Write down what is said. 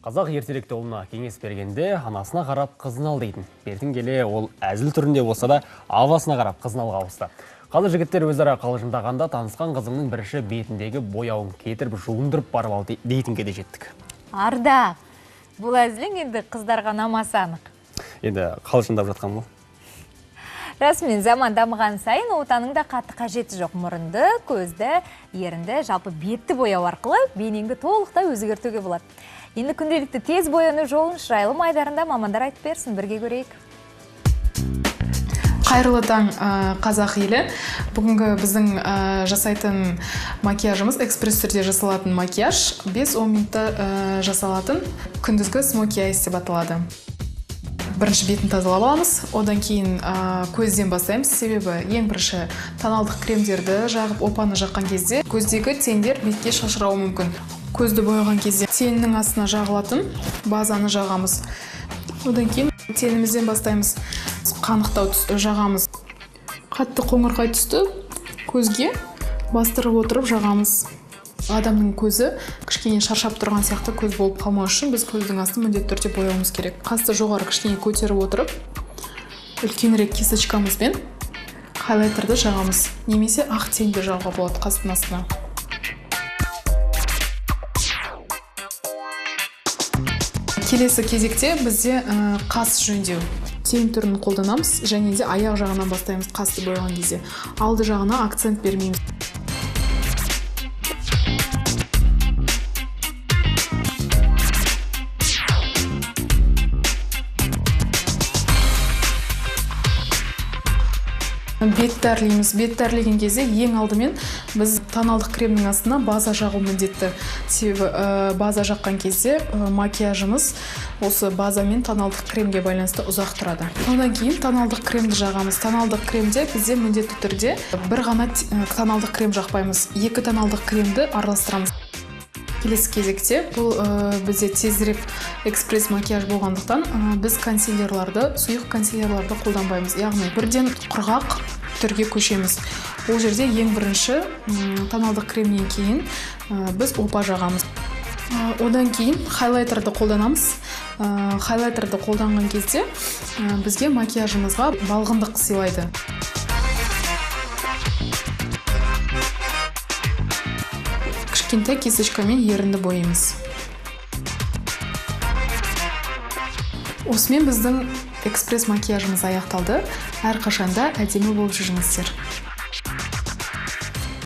Қазақ ертеректе ұлына кеңес бергенде анасына қарап қызын ал дейтін. Бертін келе ол әзіл түрінде болса да авасына қарап қызын алға ауысты. Қазір жігіттер өзара қалжыңдағанда танысқан қызымның бірінші бетіндегі бояуын кетіріп жуындырып барып ал дейтінге де жеттік. Арда, бұл әзілің енді қыздарға намасы анық. Енді қалжыңдап жатқан бұл. Расымен заман дамыған сайын отаның да қатты қажеті жоқ. Мұрынды, көзді, ерінді, жалпы бетті бояу арқылы бейнеңді толықтай өзгертуге болады. Енді күнделікті тез бояну жолын шырайлы майдарында мамандар айтып берсін, бірге көрейік. Қайырлы таң, қазақ елі. Бүгінгі біздің жасайтын макияжымыз экспресс түрде жасалатын макияж 5-10 минутта жасалатын күндізгі смоки айс деп аталады. Бірінші бетін тазалап аламыз, одан кейін көзден бастаймыз. Себебі ең бірінші тоналдық кремдерді жағып, опаны жаққан кезде көздегі тендер бетке шашырауы мүмкін. Көзді бояған кезде теннің астына жағылатын базаны жағамыз. Одан кейін тенімізден бастаймыз. Қанықтау жағамыз. Қатты қоңырқай түсті көзге бастырып отырып жағамыз. Адамның көзі кішкене шаршап тұрған сияқты көз болып қалмау үшін біз көздің астын міндетті түрде бояуымыз керек. Қасты жоғары кішкене көтеріп отырып, үлкенірек кисточкамызбен хайлайтерді жағамыз. Немесе ақ тенді жағуға болады қастың астына. Келесі кезекте бізде қас жөндеу. Тен түрін қолданамыз және де аяқ жағынан бастаймыз қасты бояған кезде. Алды жағына акцент бермейміз. Бет дәрілейміз. Бет дәрілеген кезде ең алдымен біз тоналдық кремнің астына база жағу міндетті. Себебі база жаққан кезде макияжымыз осы база мен тоналдық кремге байланысты ұзақ тұрады. Одан кейін тоналдық кремді жағамыз. Тоналдық кремде бізде міндетті түрде бір ғана тоналдық крем жақпаймыз. Екі тоналдық кремді араластырамыз. Келесі кезекте бұл бізде тезірек экспресс макияж болғандықтан біз консилерларды, сұйық консилерларды қолданбаймыз. Яғни бірден құрғақ түрге көшеміз. Ол жерде ең бірінші тоналдық кремнен кейін біз опа жағамыз. Одан кейін хайлайтерді қолданамыз. Хайлайтерді қолданған кезде бізге макияжымызға балғындық сыйлайды. Кішкентай кисточкамен ерінді боямыз. Осымен біздің экспресс макияжымыз аяқталды. Әрқашанда әдемі болып жүріңіздер.